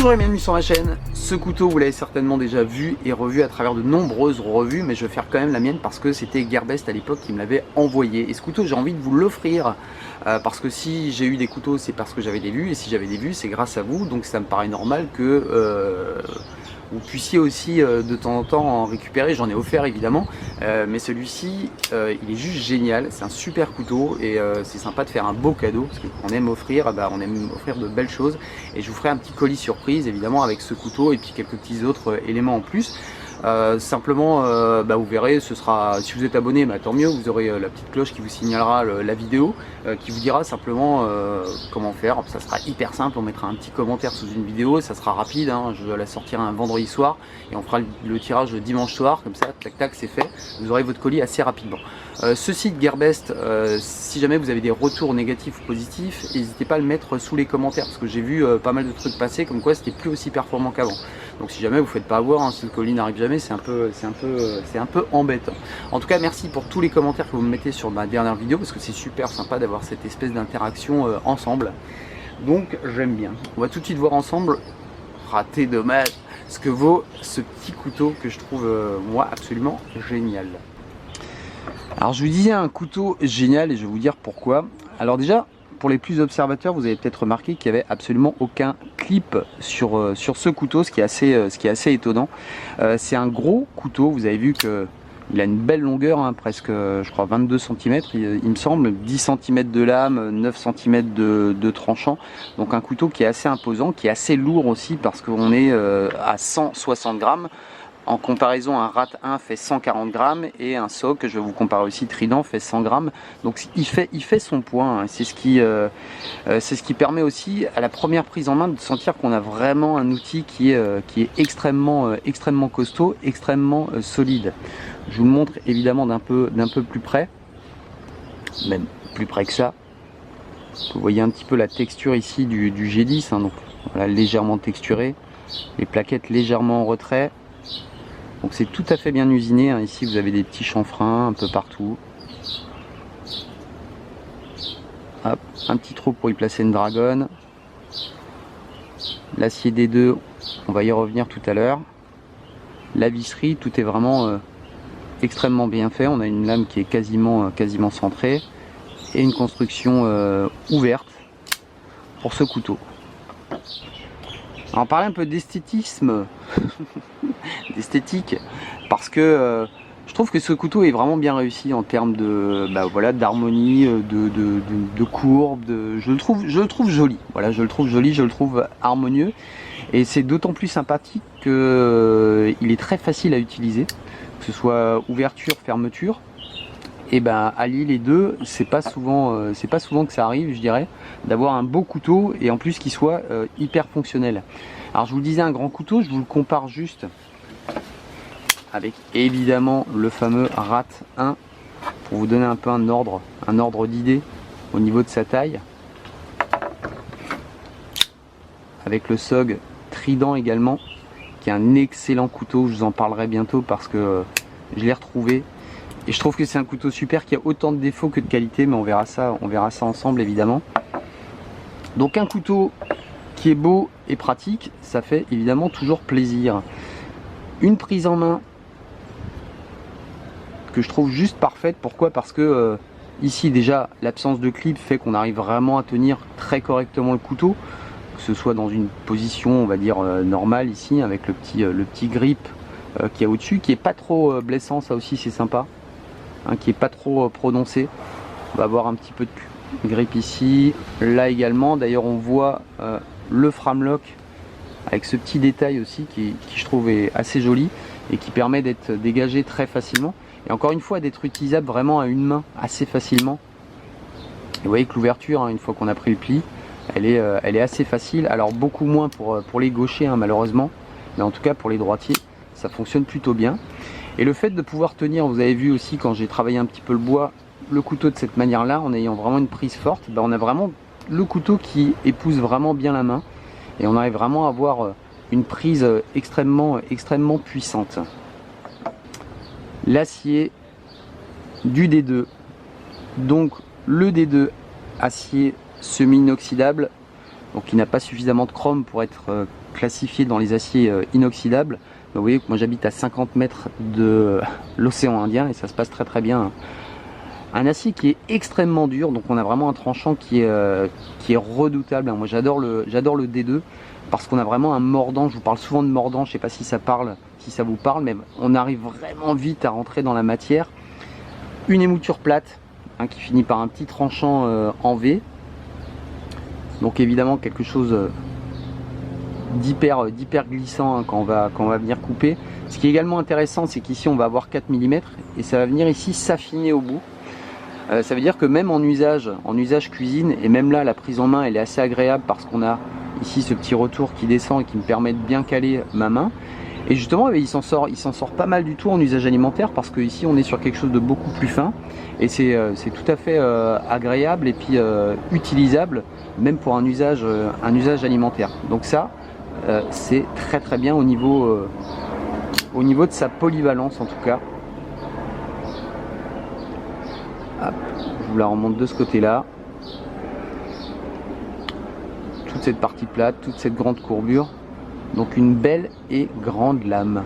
Bonjour et bienvenue sur ma chaîne. Ce couteau vous l'avez certainement déjà vu et revu à travers de nombreuses revues, mais je vais faire quand même la mienne parce que c'était Gearbest à l'époque qui me l'avait envoyé. Et ce couteau j'ai envie de vous l'offrir parce que si j'ai eu des couteaux c'est parce que j'avais des vues, et si j'avais des vues c'est grâce à vous, donc ça me paraît normal que vous puissiez aussi de temps en temps en récupérer. J'en ai offert évidemment, mais celui-ci il est juste génial, c'est un super couteau et c'est sympa de faire un beau cadeau parce qu'on aime offrir, on aime offrir de belles choses, et je vous ferai un petit colis surprise évidemment avec ce couteau et puis quelques petits autres éléments en plus. Simplement vous verrez, ce sera, si vous êtes abonné tant mieux, vous aurez la petite cloche qui vous signalera la vidéo, qui vous dira simplement comment faire. Ça sera hyper simple, on mettra un petit commentaire sous une vidéo, ça sera rapide, je la sortirai un vendredi soir et on fera le tirage le dimanche soir, comme ça tac tac c'est fait, vous aurez votre colis assez rapidement. Ce site Gearbest, si jamais vous avez des retours négatifs ou positifs, n'hésitez pas à le mettre sous les commentaires parce que j'ai vu pas mal de trucs passer comme quoi c'était plus aussi performant qu'avant. Donc si jamais vous ne faites pas avoir, si le colis n'arrive jamais, c'est un peu embêtant. En tout cas, merci pour tous les commentaires que vous me mettez sur ma dernière vidéo parce que c'est super sympa d'avoir cette espèce d'interaction ensemble. Donc j'aime bien. On va tout de suite voir ensemble, raté dommage, ce que vaut ce petit couteau que je trouve moi absolument génial. Alors je vous disais un couteau génial et je vais vous dire pourquoi. Alors déjà, pour les plus observateurs, vous avez peut-être remarqué qu'il n'y avait absolument aucun clip sur ce couteau, ce qui est assez étonnant. C'est un gros couteau, vous avez vu qu'il a une belle longueur, presque je crois 22 cm il me semble, 10 cm de lame, 9 cm de tranchant. Donc un couteau qui est assez imposant, qui est assez lourd aussi parce qu'on est à 160 grammes. En comparaison, un Rat 1 fait 140 grammes et un SOG, que je vais vous comparer aussi, Trident, fait 100 grammes. Donc il fait son poids. C'est ce qui permet aussi à la première prise en main de sentir qu'on a vraiment un outil qui est extrêmement costaud, extrêmement solide. Je vous le montre évidemment d'un peu plus près, même plus près que ça. Vous voyez un petit peu la texture ici du G10, donc voilà, légèrement texturé, les plaquettes légèrement en retrait. Donc c'est tout à fait bien usiné, ici vous avez des petits chanfreins un peu partout. Hop, un petit trou pour y placer une dragonne. L'acier D2, on va y revenir tout à l'heure. La visserie, tout est vraiment extrêmement bien fait. On a une lame qui est quasiment centrée et une construction ouverte pour ce couteau. Alors on parlait un peu d'esthétisme, d'esthétique, parce que je trouve que ce couteau est vraiment bien réussi en termes de d'harmonie, de courbe. Je le trouve joli. Voilà, je le trouve joli, je le trouve harmonieux, et c'est d'autant plus sympathique que il est très facile à utiliser, que ce soit ouverture, fermeture. Et allier les deux, c'est pas souvent que ça arrive, je dirais, d'avoir un beau couteau et en plus qu'il soit hyper fonctionnel. Alors je vous le disais, un grand couteau, je vous le compare juste avec évidemment le fameux Rat 1 pour vous donner un peu un ordre d'idée au niveau de sa taille. Avec le SOG Trident également, qui est un excellent couteau, je vous en parlerai bientôt parce que je l'ai retrouvé. Et je trouve que c'est un couteau super qui a autant de défauts que de qualité, mais on verra ça ensemble évidemment. Donc un couteau qui est beau et pratique, ça fait évidemment toujours plaisir. Une prise en main que je trouve juste parfaite. Pourquoi? Parce que ici déjà l'absence de clip fait qu'on arrive vraiment à tenir très correctement le couteau, que ce soit dans une position on va dire normale ici avec le petit grip qui est au-dessus, qui est pas trop blessant, ça aussi c'est sympa. Qui est pas trop prononcé. On va avoir un petit peu de grip ici, là également. D'ailleurs on voit le framelock avec ce petit détail aussi qui je trouve est assez joli et qui permet d'être dégagé très facilement et encore une fois d'être utilisable vraiment à une main assez facilement. Et vous voyez que l'ouverture, une fois qu'on a pris le pli, elle est assez facile. Alors beaucoup moins pour les gauchers malheureusement, mais en tout cas pour les droitiers ça fonctionne plutôt bien. Et le fait de pouvoir tenir, vous avez vu aussi quand j'ai travaillé un petit peu le bois, le couteau de cette manière là, en ayant vraiment une prise forte, on a vraiment le couteau qui épouse vraiment bien la main et on arrive vraiment à avoir une prise extrêmement puissante. L'acier du D2, donc le D2 acier semi-inoxydable, donc qui n'a pas suffisamment de chrome pour être classifié dans les aciers inoxydables. Vous voyez que moi j'habite à 50 mètres de l'océan Indien et ça se passe très très bien. Un acier qui est extrêmement dur, donc on a vraiment un tranchant qui est redoutable. Moi j'adore le D2 parce qu'on a vraiment un mordant. Je vous parle souvent de mordant, je ne sais pas si ça vous parle, mais on arrive vraiment vite à rentrer dans la matière. Une émouture plate qui finit par un petit tranchant en V. Donc évidemment quelque chose d'hyper glissant quand on va venir couper. Ce qui est également intéressant, c'est qu'ici on va avoir 4 mm et ça va venir ici s'affiner au bout. Ça veut dire que même en usage cuisine, et même là la prise en main elle est assez agréable parce qu'on a ici ce petit retour qui descend et qui me permet de bien caler ma main. Et justement il s'en sort pas mal du tout en usage alimentaire parce que ici on est sur quelque chose de beaucoup plus fin et c'est tout à fait agréable et puis utilisable même pour un usage alimentaire. Donc ça c'est très très bien au niveau de sa polyvalence en tout cas. Hop, je vous la remonte de ce côté là. Toute cette partie plate, toute cette grande courbure. Donc une belle et grande lame.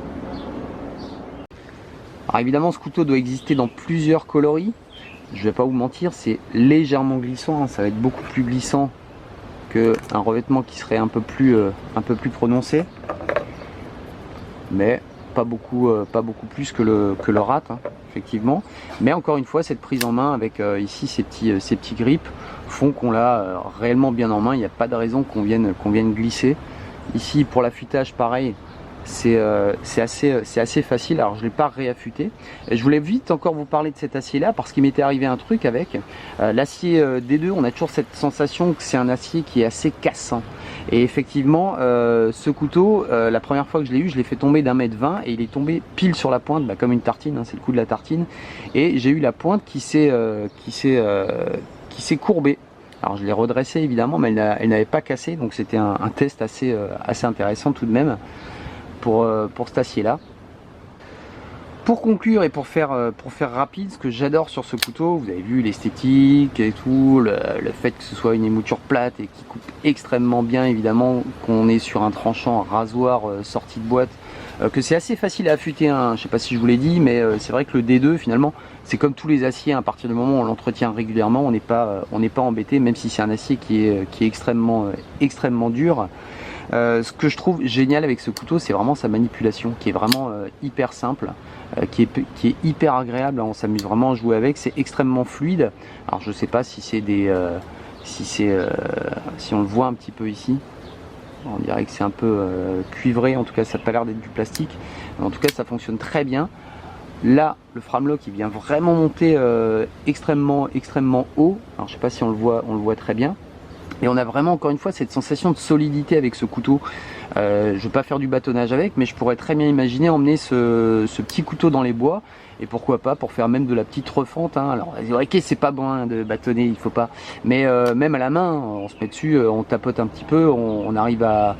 Alors évidemment ce couteau doit exister dans plusieurs coloris. Je vais pas vous mentir, c'est légèrement glissant, ça va être beaucoup plus glissant qu'un revêtement qui serait un peu plus prononcé. Mais pas beaucoup plus que le rat, effectivement. Mais encore une fois, cette prise en main avec ici ces petits grips font qu'on l'a réellement bien en main. Il n'y a pas de raison qu'on vienne glisser. Ici, pour l'affûtage, pareil, c'est assez facile. Alors, je ne l'ai pas réaffûté. Et je voulais vite encore vous parler de cet acier-là parce qu'il m'était arrivé un truc avec l'acier D2. On a toujours cette sensation que c'est un acier qui est assez cassant. Et effectivement, ce couteau, la première fois que je l'ai eu, je l'ai fait tomber d'1,20 m et il est tombé pile sur la pointe, comme une tartine, c'est le coup de la tartine. Et j'ai eu la pointe qui s'est courbée. Alors je l'ai redressée évidemment, mais elle n'avait pas cassé, donc c'était un test assez intéressant tout de même pour cet acier-là. Pour conclure et pour faire rapide, ce que j'adore sur ce couteau, vous avez vu l'esthétique et tout, le fait que ce soit une émouture plate et qui coupe extrêmement bien évidemment, qu'on est sur un tranchant rasoir sorti de boîte, que c'est assez facile à affûter, je ne sais pas si je vous l'ai dit, mais c'est vrai que le D2 finalement, c'est comme tous les aciers, à partir du moment où on l'entretient régulièrement, on n'est pas embêté, même si c'est un acier qui est extrêmement dur. Ce que je trouve génial avec ce couteau, c'est vraiment sa manipulation qui est vraiment hyper simple, qui est hyper agréable, on s'amuse vraiment à jouer avec, c'est extrêmement fluide. Alors je sais pas si c'est si on le voit un petit peu ici, on dirait que c'est un peu cuivré, en tout cas ça n'a pas l'air d'être du plastique, mais en tout cas ça fonctionne très bien. Là le framelock il vient vraiment monter extrêmement haut, alors je sais pas si on le voit très bien. Et on a vraiment encore une fois cette sensation de solidité avec ce couteau. Je ne vais pas faire du bâtonnage avec, mais je pourrais très bien imaginer emmener ce petit couteau dans les bois. Et pourquoi pas pour faire même de la petite refente. Alors ok, c'est pas bon de bâtonner, il faut pas. Mais même à la main, on se met dessus, on tapote un petit peu, on arrive à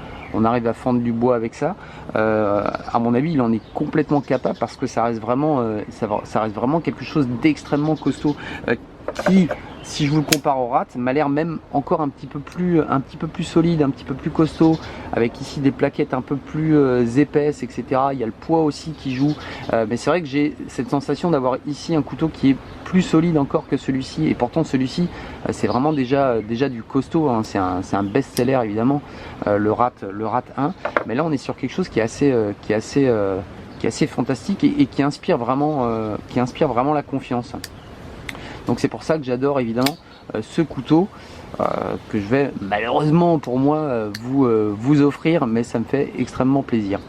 fendre du bois avec ça. À mon avis, il en est complètement capable parce que ça reste vraiment quelque chose d'extrêmement costaud. Qui, si je vous le compare au rat, m'a l'air même encore un petit peu plus solide, un petit peu plus costaud, avec ici des plaquettes un peu plus épaisses, etc. Il y a le poids aussi qui joue, mais c'est vrai que j'ai cette sensation d'avoir ici un couteau qui est plus solide encore que celui-ci, et pourtant celui-ci c'est vraiment déjà du costaud, c'est un best-seller évidemment, le rat 1, mais là on est sur quelque chose qui est assez fantastique et qui inspire vraiment la confiance. Donc c'est pour ça que j'adore évidemment ce couteau que je vais malheureusement pour moi vous offrir, mais ça me fait extrêmement plaisir.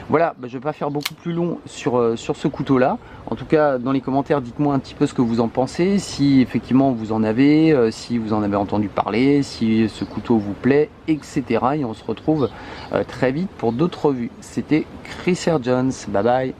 Voilà, je ne vais pas faire beaucoup plus long sur ce couteau là. En tout cas dans les commentaires dites-moi un petit peu ce que vous en pensez, si effectivement vous en avez, si vous en avez entendu parler, si ce couteau vous plaît, etc. Et on se retrouve très vite pour d'autres revues. C'était Chris Jones, bye bye.